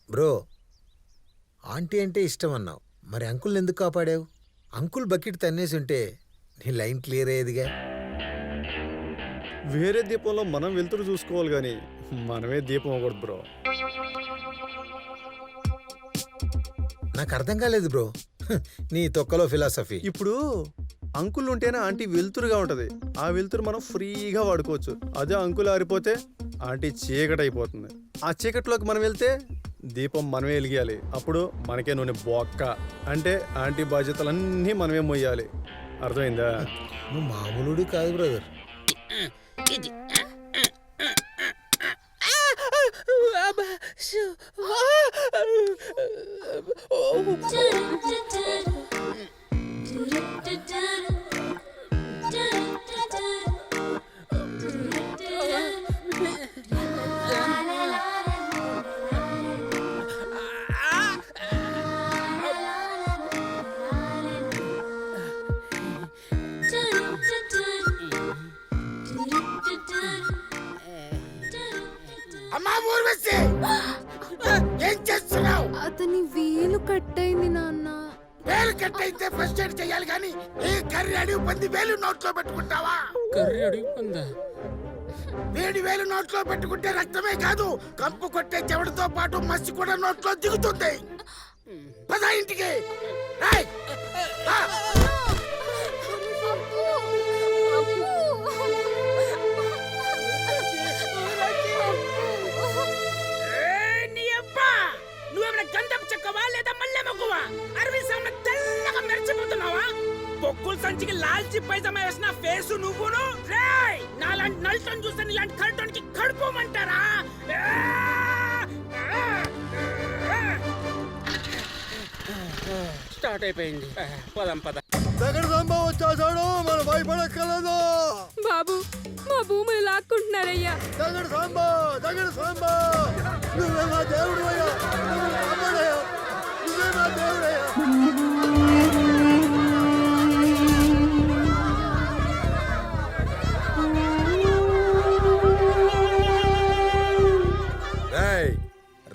Bro, aunty అంటే ఇష్టం అన్నావు, మరి అంకుల్ని ఎందుకు కాపాడావు? అంకుల్ బకెట్ తన్నేసి ఉంటే నీ లైన్ క్లియర్ అయ్యేదిగా. వేరే దీపంలో మనం వెళ్తురు చూసుకోవాలి కానీ మనమే దీపం అవ్వకూడదు బ్రో. నాకు అర్థం కాలేదు బ్రో నీ తొక్కలో ఫిలాసఫీ. ఇప్పుడు అంకుల్ ఉంటేనే ఆంటీ వెలుతురుగా ఉంటది, ఆ వెలుతురు మనం ఫ్రీగా వాడుకోవచ్చు. అదే అంకుల్ ఆరిపోతే ఆంటీ చీకటి అయిపోతుంది. ఆ చీకటిలోకి మనం వెళ్తే దీపం మనమే వెలిగియాలి. అప్పుడు మనకే నూనె బొక్క. అంటే ఆంటీ బాధ్యతలన్నీ మనమే మొయ్యాలి. అర్థమైందా? నువ్వు మామూలుడు కాదు బ్రదర్. ఏం చేస్తున్నావు? అతని వేలు కట్ అయింది నాన్న. వేలు కట్ అయితే ఫస్ట్ ఎయిడ్ చేయాలి కానీ ఈ కర్రీ అడిగి పంది వేలు నోట్లో పెట్టుకుంటావా? కర్రీ అడిగి పందా? వేడి వేలు నోట్లో పెట్టుకుంటే రక్తమే కాదు, కంపు కొట్టే చెవుడితో పాటు మసి కూడా నోట్లో దిగుతుంది. పద ఇంటికి. నువ్వేమైనా గంధం చెక్కవా లేదా మల్లె మొగ్గవా? అరవై సార్లు తెల్లగా మెరిచిపోతున్నావా? బొక్కుల సంచికి లాల్చి పైజమా వేసిన ఫేసు నువ్వును. రేయ్, నాలాంటి నల్టోని చూస్తే నీలాంటి కల్టోనికి కడుకోమంటారా? స్టార్ట్ అయిపోయింది. పదం పద. వచ్చేసాడు, మన భయపడక్కర్లేదు. బాబు, మా భూములు లాక్కుంటున్నారయ్యా. దగడు సాంబా, దగడు సాంబా, నువ్వే మా దేవుడు అయ్యా, నువ్వే మా దేవుడయ్యా.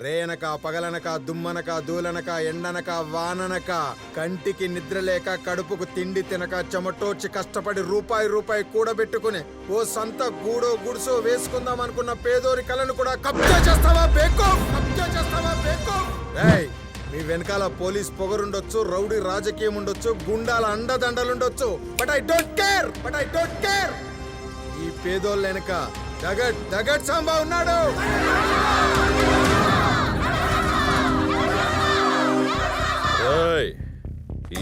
రేనక పగలనక దుమ్మనక దూలనక ఎండనక వాననక కంటికి నిద్ర లేక కడుపుకు తిండి తినక చెమటోడ్చి కష్టపడి రూపాయి రూపాయి కూడబెట్టుకుని ఓ సంత గూడో గుడిసో వేసుకుందాం అనుకున్న పేదోరి కలను కూడా కబ్జా చేస్తావా బేకో? కబ్జా చేస్తావా బేకో? రేయ్, మీ వెనకాల పోలీస్ పొగరుండొచ్చు, రౌడీ రాజకీయం ఉండొచ్చు, గుండాల అండదండలుండొచ్చు, బట్ ఐ డోంట్ కేర్. ఈ పేదోళ్ళ వెనక దగడ్ సాంబా ఉన్నాడు.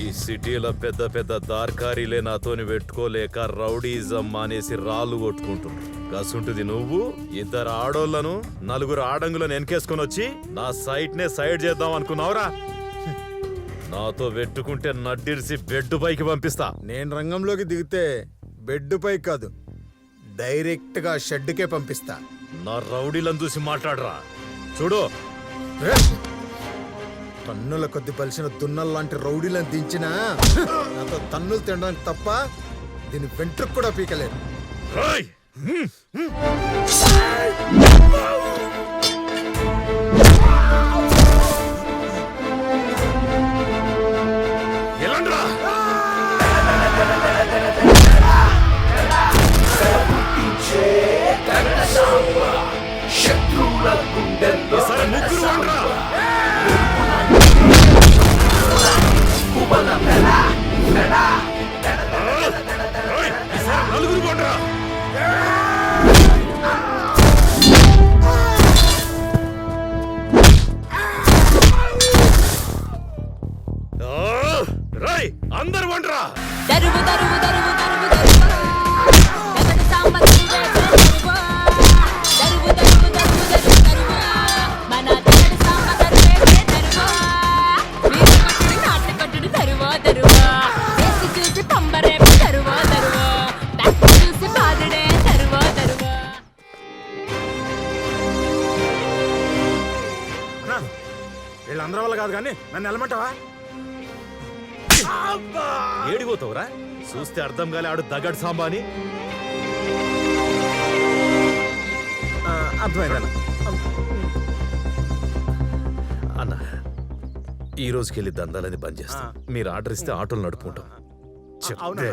ఈ సిటీలో పెద్ద పెద్ద దార్కారీలే నాతోని పెట్టుకోలేక రౌడీజం మానేసి రాళ్ళు కొట్టుకుంటున్నా. కసుంటుది నువ్వు ఇద్దరు ఆడోళ్లను నలుగురు ఆడంగులను వెనకేసుకొని వచ్చి నా సైట్ నే సైడ్ చేద్దాం అనుకున్నావురా? నాతో పెట్టుకుంటే నడ్డిరిసి బెడ్ పైకి పంపిస్తా. నేను రంగంలోకి దిగితే బెడ్ పై కాదు, డైరెక్ట్ గా షెడ్కే పంపిస్తా. నా రౌడీలను చూసి మాట్లాడరా. చూడు, టన్నుల కొద్ది పలిసిన దున్నల్లాంటి రౌడీలను దించినా నాతో తన్నులు తినడానికి తప్ప దీని వెంట్రుకు కూడా పీకలేదు. అందరు వండ్రా. వీళ్ళందరి వల్ల కాదు కానీ నన్ను వెళ్ళమంటావా? ఏడిపోతావురా? చూస్తే అర్థం కాలే ఆడు దగడ్ సాంబా అని. అర్థమైందన్న. అన్న ఈ రోజుకెళ్ళి దందాలని బంద్ చేస్తాం. మీరు ఆర్డర్ ఇస్తే ఆటోలు నడుపుకుంటాం. చెప్తే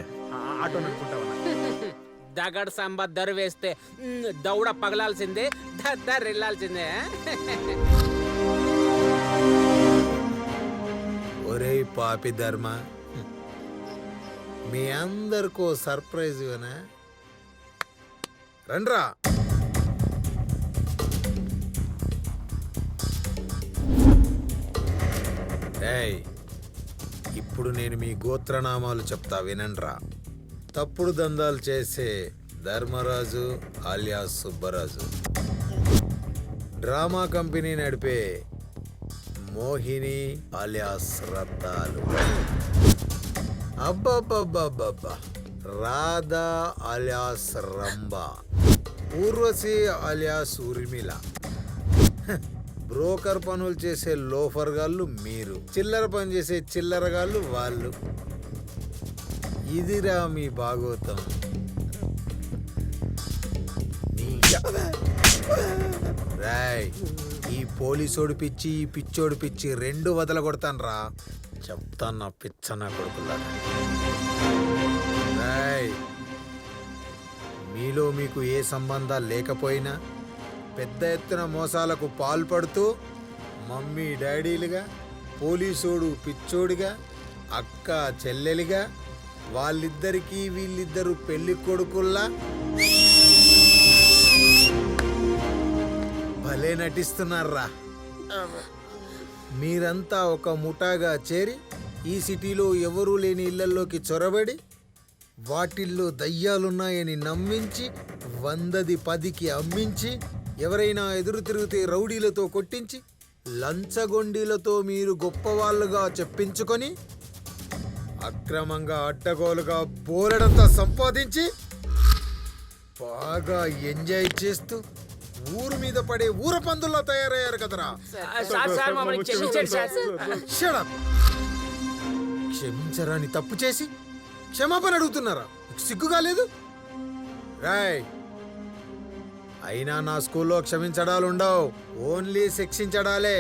ఆటో నడుపుకుంటావన్నా. దగడ్ సంబ దరు వేస్తే దౌడ పగలాల్సిందే, దర్రెళ్ళాల్సిందే. ఒరేయ్ పాపి ధర్మ, మీ అందరికో సర్ప్రైజ్ ఇవనా? రండ్రా. ఏయ్, ఇప్పుడు నేను మీ గోత్రనామాలు చెప్తా వినండ్రా. తప్పుడు దందాలు చేసే Dharmaraju alias Subbaraju, drama company నడిపే మోహిని ఆలియాస్ రత్తాలు, అబ్బబ్బబ్బబ్బబ్బా Radha alias Rambha, Urvashi alias Urmila, broker పనులు చేసే లోఫర్ గాళ్ళు మీరు, చిల్లర పని చేసే చిల్లరగాళ్ళు వాళ్ళు. ఇదిరా మీ భాగవతం. రాయ్, ఈ పోలీసోడి పిచ్చి ఈ పిచ్చోడి పిచ్చి రెండు వదల కొడతాను రా. చెప్తాను నా పిచ్చన కొడుకులా. రాయ్, మీలో మీకు ఏ సంబంధాలు లేకపోయినా పెద్ద ఎత్తున మోసాలకు పాల్పడుతూ మమ్మీ డాడీలుగా, పోలీసోడు పిచ్చోడిగా, అక్క చెల్లెలిగా, వాళ్ళిద్దరికీ వీళ్ళిద్దరు పెళ్లి కొడుకుల్లా భలే నటిస్తున్నారా. మీరంతా ఒక ముఠాగా చేరి ఈ సిటీలో ఎవరూ లేని ఇళ్లలోకి చొరబడి వాటిల్లో దయ్యాలున్నాయని నమ్మించి 100ది 10కి అమ్మించి, ఎవరైనా ఎదురు తిరిగితే రౌడీలతో కొట్టించి, లంచగొండీలతో మీరు గొప్పవాళ్ళుగా చెప్పించుకొని అక్రమంగా అడ్డగోలుగా బోలెడంతా సంపాదించి బాగా ఎంజాయ్ చేస్తూ ఊరు మీద పడే ఊర పందుల్లా తయారయ్యారు కదరా. Shut up. క్షమించరాని తప్పు చేసి క్షమాపణ అడుగుతున్నారా? మీకు సిగ్గుగా లేదు? రాయ్, అయినా నా స్కూల్లో క్షమించడాలు ఉండవు, ఓన్లీ శిక్షించడాలే.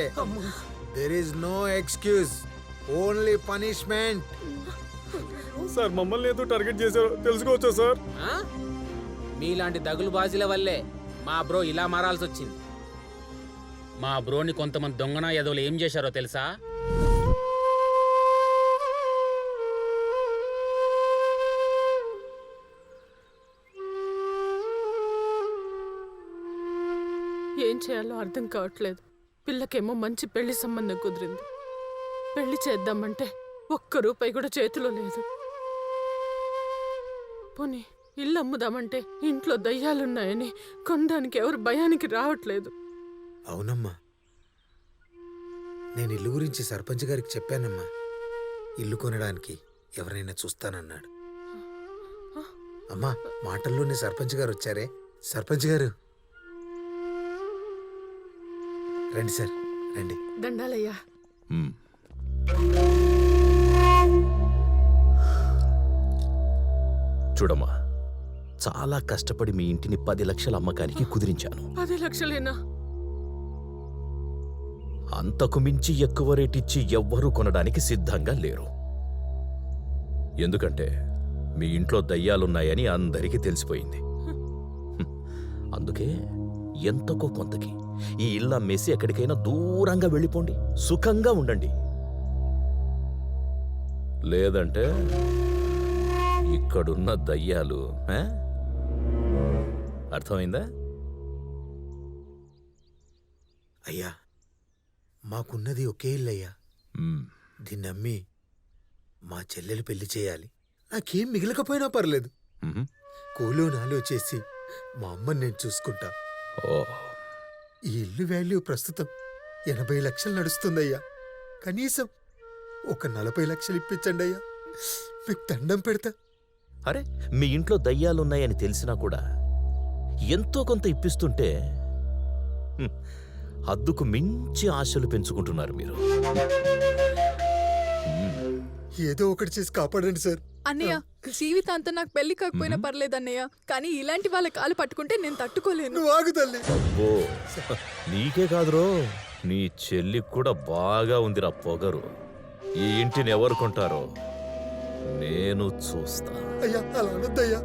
There is no excuse, only punishment. Sir మమ్మల్ని ఏదో టార్గెట్ చేశారో తెలుసుకోవచ్చా సార్? మీలాంటి దగులు బాజీల వల్లే మా బ్రో ఇలా మారాల్సి వచ్చింది. మా బ్రోని కొంతమంది దొంగన ఎదవలు ఏం చేశారో తెలుసా? ఏం చేయాలో అర్థం కావట్లేదు. పిల్లకేమో మంచి పెళ్లి సంబంధం కుదిరింది. పెళ్లి చేద్దామంటే ఒక్క రూపాయి కూడా చేతిలో లేదు. పోనీ ఇల్లు అమ్ముదామంటే ఇంట్లో దయ్యాలున్నాయని కొనడానికి ఎవరు భయానికి రావట్లేదు. అవునమ్మా, నేను ఇల్లు గురించి సర్పంచ్ గారికి చెప్పానమ్మా. ఇల్లు కొనడానికి ఎవరైనా చూస్తానన్నాడు. అమ్మా, మాటల్లోనే సర్పంచ్ గారు వచ్చారే. సర్పంచ్ గారు రండి సార్, రండి. దండాలయ్యా. చూడమ్మా, చాలా కష్టపడి మీ ఇంటిని 10 లక్షల అమ్మకానికి కుదిరించాను. 10 లక్షలేనా? అంతకు మించి ఎక్కువ రేటిచ్చి ఎవ్వరూ కొనడానికి సిద్ధంగా లేరు. ఎందుకంటే మీ ఇంట్లో దయ్యాలున్నాయని అందరికీ తెలిసిపోయింది. అందుకే ఎంతకో కొంతకి ఈ ఇల్లు అమ్మేసి ఎక్కడికైనా దూరంగా వెళ్ళిపోండి, సుఖంగా ఉండండి. లేదంటే ఇక్కడున్న దయ్యాలు అర్థమైందా? అయ్యా, మాకున్నది ఒకే ఇల్లు అయ్యా. దీన్ని అమ్మి మా చెల్లెలు పెళ్లి చేయాలి. నాకేం మిగలకపోయినా పర్లేదు. కూలో నాలో చేసి మా అమ్మని నేను చూసుకుంటా. ఈ ఇల్లు వాల్యూ ప్రస్తుతం 80 లక్షలు నడుస్తుందయ్యా. కనీసం ఒక 40 లక్షలు ఇప్పించండి అయ్యా, మీకు దండం పెడతా. అరే, మీ ఇంట్లో దయ్యాలున్నాయని తెలిసినా కూడా ఎంతో కొంత ఇప్పిస్తుంటే హద్దుకు మించి ఆశలు పెంచుకుంటున్నారు మీరు. ఏదో ఒకటి చేసి కాపాడండి సార్. అన్నయ్య, జీవితాంతం నాకు పెళ్లి కాకపోయినా పర్లేదు అన్నయ్య, కానీ ఇలాంటి వాళ్ళ కాలు పట్టుకుంటే నేను తట్టుకోలేను. నువ్వు ఆగు తల్లి. ఓ నీకే కాదురో, నీ చెల్లికి కూడా బాగా ఉందిరా పొగరు. ఈ ఇంటిని ఎవరు కొంటారో నేను చూస్తా. అయ్యా అలా అనొద్దయ్యా.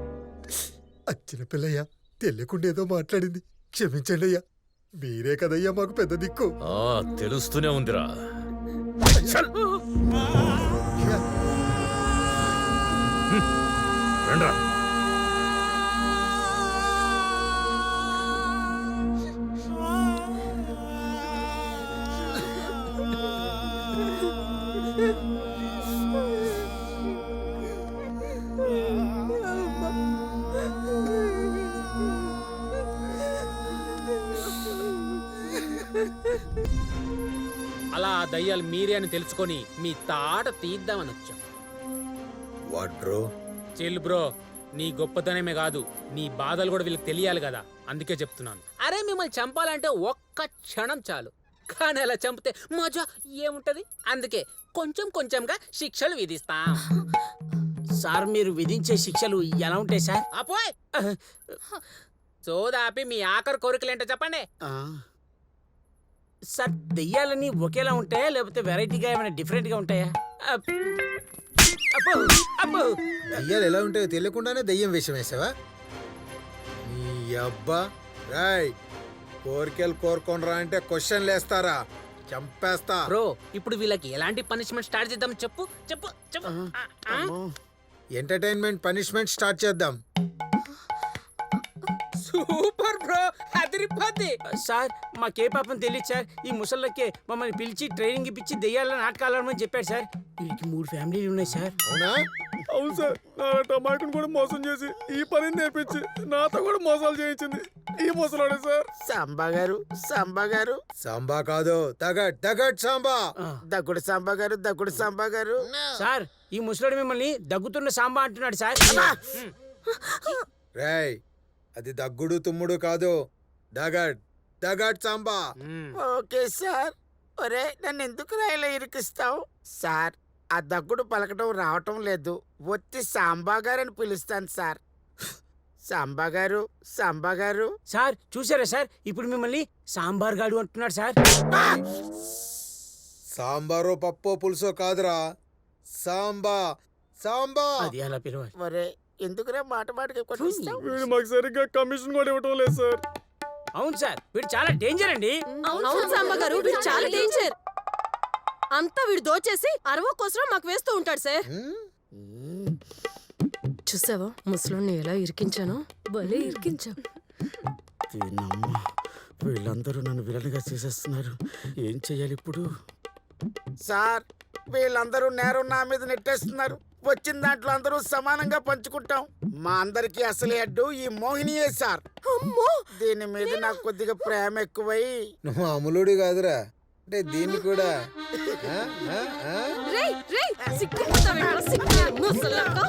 అచ్చిన పిల్లయ్యా తెలియకుండా ఏదో మాట్లాడింది, క్షమించండి అయ్యా. మీరే కదయ్యా మాకు పెద్ద దిక్కు. తెలుస్తూనే ఉందిరా. అయ్యా, రండ్రా. అలా ఆ దయ్యాలు మీరే అని తెలుసుకొని మీ తాట తీద్దామని వచ్చాం. What bro? చిల్ బ్రో, నీ గొప్పతనమే కాదు నీ బాధలు కూడా వీళ్ళకి తెలియాలి కదా, అందుకే చెప్తున్నాను. అరే మిమ్మల్ని చంపాలంటే ఒక్క క్షణం చాలు, కానీ అలా చంపితే మజా ఏముంటది. అందుకే కొంచెం కొంచెంగా శిక్షలు విధిస్తాం. సార్ మీరు విధించే శిక్షలు ఎలా ఉంటాయి సార్? అపోయ్ సోదాపి మీ ఆఖరి కోరికలేంటో చెప్పండి. సార్ దెయ్యాలని ఒకేలా ఉంటాయా లేకపోతే వెరైటీగా ఏమైనా డిఫరెంట్గా ఉంటాయా? అబ్బో అబ్బో దయ్యాలు ఎలా ఉంటాయో తెలియకుండానే దయ్యం వేషం వేసావా? నీ అబ్బా రాయ్, కోరికలు కోరుకోనరా అంటే క్వశ్చన్లు వేస్తారా? చంపేస్తా. బ్రో ఇప్పుడు వీళ్ళకి ఎలాంటి పనిష్మెంట్ స్టార్ట్ చేద్దాం చెప్పు చెప్పు చెప్పు. ఎంటర్టైన్మెంట్ పనిష్మెంట్ స్టార్ట్ చేద్దాం. సూపర్ బ్రో, అదిరిపోద్ది. సార్ మాకే పాపం తెలియదు సార్. ఈ ముసళ్ళకే మమ్మల్ని పిలిచి ట్రైనింగ్ ఇప్పించి దెయ్యాలని నాటకాలు ఆడమని చెప్పారు సార్. వీడికి 3 ఫ్యామిలీలు ఉన్నాయి సార్. అవునా? అవును సార్, నా టమాకుని కూడా మోసం చేసి ఈ పనిని నేర్పించి నాతో కూడా మోసాలు చేయించింది ఈ ముసలాడే సార్. సాంబా గారు సాంబా గారు సాంబా కాదు, తగడ్ తగడ్ సాంబా. దగ్గుడు సాంబా గారు దగ్గుడు సాంబా గారు. సార్ ఈ ముసలాడు మిమ్మల్ని దగ్గుతున్న సాంబా అంటున్నాడు సార్. రాయ్, అది దగ్గుడు తుమ్ముడు కాదు, దగడ్ దగడ్ సాంబా. Okay sir. ఒరే నన్ను ఎందుకు రాయిలో ఇరికిస్తావు సార్? ఆ దగ్గుడు పలకటం రావటం లేదు, ఒత్తి సాంబా గారు అని పిలుస్తాను సార్. సాంబా గారు సాంబా గారు. సార్ చూసారా సార్, ఇప్పుడు మిమ్మల్ని సాంబార్ గాడు అంటున్నాడు సార్. సాంబారో పప్పో పులుసో కాదురా, సాంబా సాంబా. అది అలా పిలవాలి. ఒరే ఎందుకురా మాట మాటకి కొట్టిస్తావు? వీడు మాకు సరిగ్గా కమిషన్ కూడా ఇవ్వటం లేదు సార్. అవును సార్, వీడు చాలా డేంజర్ అండి. అవును సాంబ గారు, వీడు చాలా డేంజర్. అంతా వీడు దోచేసి అరవ కోసం మాకు వేస్తూ ఉంటాడు సార్. చూసావా ముసలోని ఎలా ఇరికించాను? భలే ఇరికించావు. వీళ్ళందరూ నన్ను విలన్గా చేసేస్తున్నారు, ఏం చెయ్యాలి ఇప్పుడు? సార్ వీళ్ళందరూ నేరం నా మీద నెట్టేస్తున్నారు. వచ్చిన దాంట్లో అందరూ సమానంగా పంచుకుంటాం. మా అందరికి అసలే అడ్డు ఈ మోహినియే సార్. దీని మీద నాకు కొద్దిగా ప్రేమ ఎక్కువై. నువ్వు అమలుడి కాదురా అంటే దీన్ని కూడా. రేయ్ రేయ్ సిగ్గుపడతావేంట్రా, సిగ్గులేని ముసలక్క.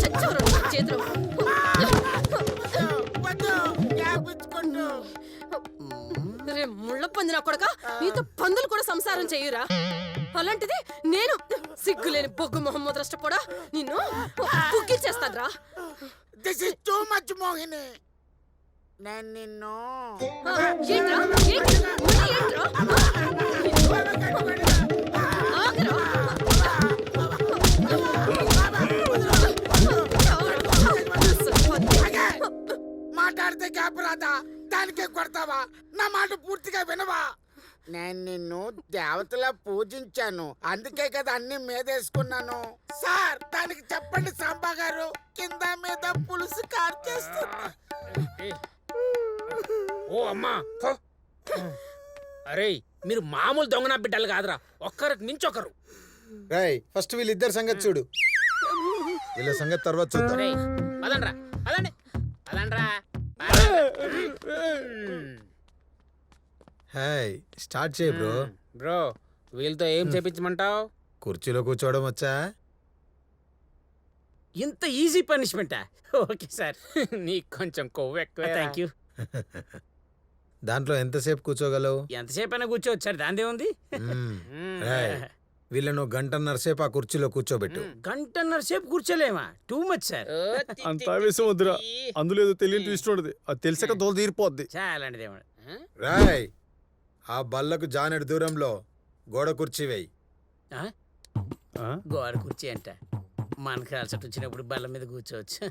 చచ్చారు నా చేతిలో. రే ముళ్ళ పందిన కొడక, నీతో పందులు కూడా సంసారం చెయ్యరా? అలాంటిది నేను సిగ్గులేని బొగ్గు మొహమ్మద్ రష్టపోడా నిన్ను బుక్కిచ్చేస్తాడ్రా. This is too much Mohini. నేను నిన్ను ఏంట్రా ఏంటి మళ్ళీ ఏంట్రా? ఆగరా. మాట్లాడితే గ్యాప్ రాదా? దానికే కొడతావా? నా మాట పూర్తిగా వినవా? నేను నిన్ను దేవతలా పూజించాను, అందుకే కదా అన్ని మీదేసుకున్నాను. సార్ దానికి చెప్పండి సాంబా గారు, కింద మీద పులుసు కార్చేస్తున్నా. ఓ అమ్మా, అరే మీరు మామూలు దొంగన బిడ్డలు కాదురా, ఒక్కరికి మించి ఒకరు. రాయ్, ఫస్ట్ వీళ్ళిద్దరు సంగతి చూడు, వీళ్ళ సంగతి తర్వాత చూద్దాం. రేయ్, పదండ్రా పదండి పదండ్రా. హాయ్, స్టార్ట్ చేయి బ్రో. బ్రో వీళ్ళతో ఏం చేపించమంటావు? కుర్చీలో కూర్చోవడం వచ్చా? ఇంత ఈజీ పనిష్మెంటా? Okay sir. నీకు కొంచెం కొవ్వు ఎక్కువ. Thank you. దాంట్లో ఎంతసేపు కూర్చోగలవు? ఎంతసేపు అయినా కూర్చోవచ్చు సార్, దాందే ఉంది. రాయ్, వీళ్ళను గంటన్నర సేపు ఆ కుర్చీలో కూర్చోబెట్టు. గంటన్నర సేపు కూర్చోలేమా? Too much sir. అంత ఆవేశం వద్దురా, అందులో ఏదో తెలియని ట్విస్ట్ ఉండదు, అది తెలిసాక దోల తీరిపోద్ది. చాలండి రాయ్ ఆ బల్లకు జానెడు దూరంలో గోడ కుర్చీ వేయి. ఆ? గోడ కుర్చీ అంట, మనకు అలసట వచ్చినప్పుడు బల్ల మీద కూర్చోవచ్చు.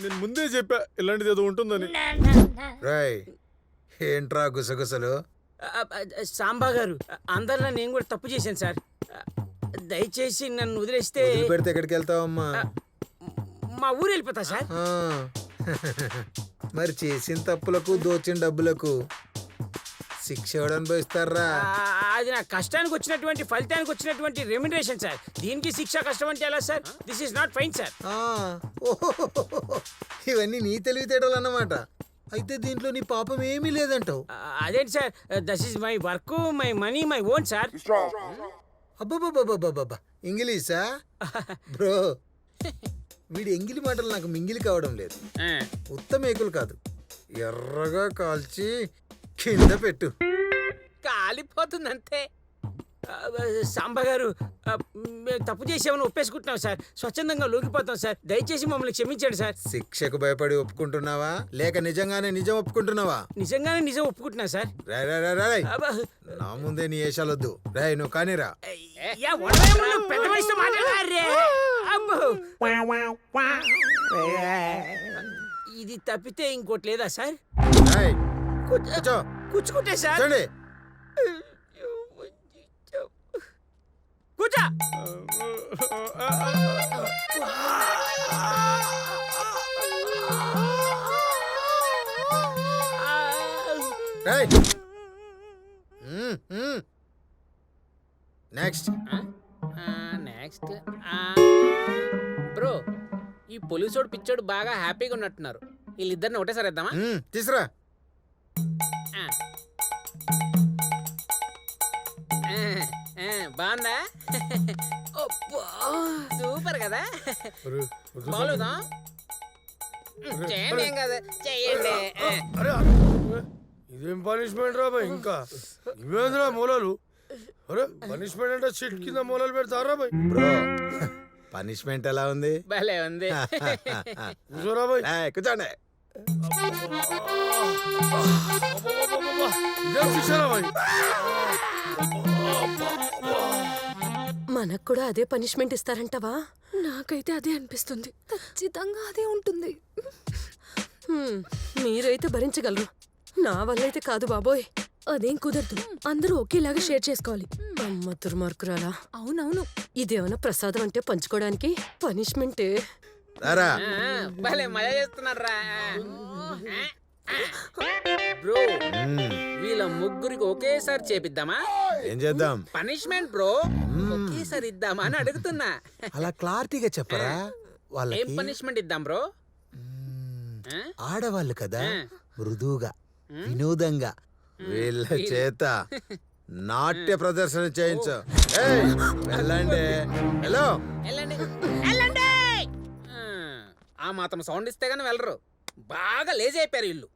నేను ముందే చెప్పా ఇలాంటిది ఏదో ఉంటుందని. రాయ్ ఏంట్రా గుసగుసలు? సాంబా గారు, అందరిలో నేను కూడా తప్పు చేశాను సార్. దయచేసి నన్ను వదిలేస్తే పెడితే ఎక్కడికి వెళ్తావమ్మా? మా ఊరు వెళ్ళిపోతా సార్. ఆ. మరి చేసిన తప్పులకు దోచిన డబ్బులకు శిక్ష ఎవడు అనుభవిస్తారా? అది నా కష్టానికి వచ్చినటువంటి ఫలితానికి వచ్చినటువంటి రెమ్యునరేషన్ సార్. దీనికి శిక్ష కష్టం అంటే ఎలా sir? This is not fine sir. ఓహో, ఇవన్నీ నీ తెలివితేటలు అన్నమాట. అయితే దీంట్లో నీ పాపం ఏమీ లేదంటావు. అదేంటి sir, this is my work, my money, my own sir. అబ్బబ్బబ్బబ్బబ్బబ్బా, ఇంగ్లీషా బ్రో? వీడి ఎంగిలి మాటలు నాకు మింగిలి కావడం లేదు. ఉత్తమేకులు కాదు, ఎర్రగా కాల్చి కింద పెట్టు. కాలిపోతుంది అంతే. సాంబా గారు, మేము తప్పు చేసామని ఒప్పేసుకుంటున్నాం సార్. స్వచ్ఛందంగా లొంగిపోతాం సార్. దయచేసి మమ్మల్ని క్షమించండి సార్. శిక్షకు భయపడి ఒప్పుకుంటున్నావా లేక నిజంగానే నిజం ఒప్పుకుంటున్నావా? నిజంగానే నిజం ఒప్పుకుంటున్నా సార్. రాయ్ రాయ్ రాయ్ రాయ్, నా ముందే నీ ఏషాలొద్దు. రాయ్ నువ్వు కానీరా. పెద్ద వయసుతో మాట్లాడారే. అబ్బో. ఇది తప్పితే ఇంకోటి లేదా సార్? రాయ్ కూర్చో. కూర్చుకుంటే సార్. కూర్చోండి. కూర్చో. రాయ్. నెక్స్ట్. నెక్స్ట్ బ్రో, ఈ పోలీసోడు పిచ్చోడు బాగా హ్యాపీగా ఉన్నట్టున్నారు. వీళ్ళిద్దరిని ఒకటేసారి ఇద్దామా? తీసురా. బాగుందా? సూపర్ కదా? బాగుదా? చేయండి, ఏం కాదు, చేయండి. ఇదేం పనిష్మెంట్ రా బాయ్? ఇంకా ఇవేంద్రా మూలలు? అరే పనిష్మెంట్ అంటే షిట్ కింద మూలలు పెడతారా బాయ్? బ్రో పనిష్మెంట్ ఎలా ఉంది? భలే ఉంది. కూర్చోరా బాయ్. కూర్చోండి. ఇదేం శిక్షరా బాయ్? మనకు కూడా అదే పనిష్మెంట్ ఇస్తారంటవా? నాకైతే అదే అనిపిస్తుంది. ఖచ్చితంగా అదే ఉంటుంది. మీరైతే భరించగలరు, నా వల్ల అయితే కాదు బాబోయ్. అదేం కుదరదు, అందరూ ఒకేలాగా షేర్ చేసుకోవాలి. అమ్మ దుర్మార్గురాలా. అవునవును. ఇదేమన్నా ప్రసాదం అంటే పంచుకోవడానికి? పనిష్మెంటే. రారా. భలే మజా చేస్తున్నారా బ్రో? వీళ్ళ ముగ్గురికి ఒకేసారి చేపిద్దామా? ఏం చేద్దాం? పనిష్మెంట్ బ్రో, ఒకేసారి ఇద్దామా అని అడుగుతున్నా. అలా క్లారిటీగా చెప్పరా? ఏం వాళ్ళకి పనిష్మెంట్ ఇద్దాం బ్రో? ఆడవాళ్ళు కదా, మృదువుగా వినోదంగా వీళ్ళ చేత నాట్య ప్రదర్శన చేయించు. వెళ్ళండి. హలో, వెళ్ళండి, వెళ్ళండి. ఆ మాత్రం సౌండ్ ఇస్తే గానీ వెళ్ళరు. బాగా లేజీ అయిపోయారు వీళ్ళు.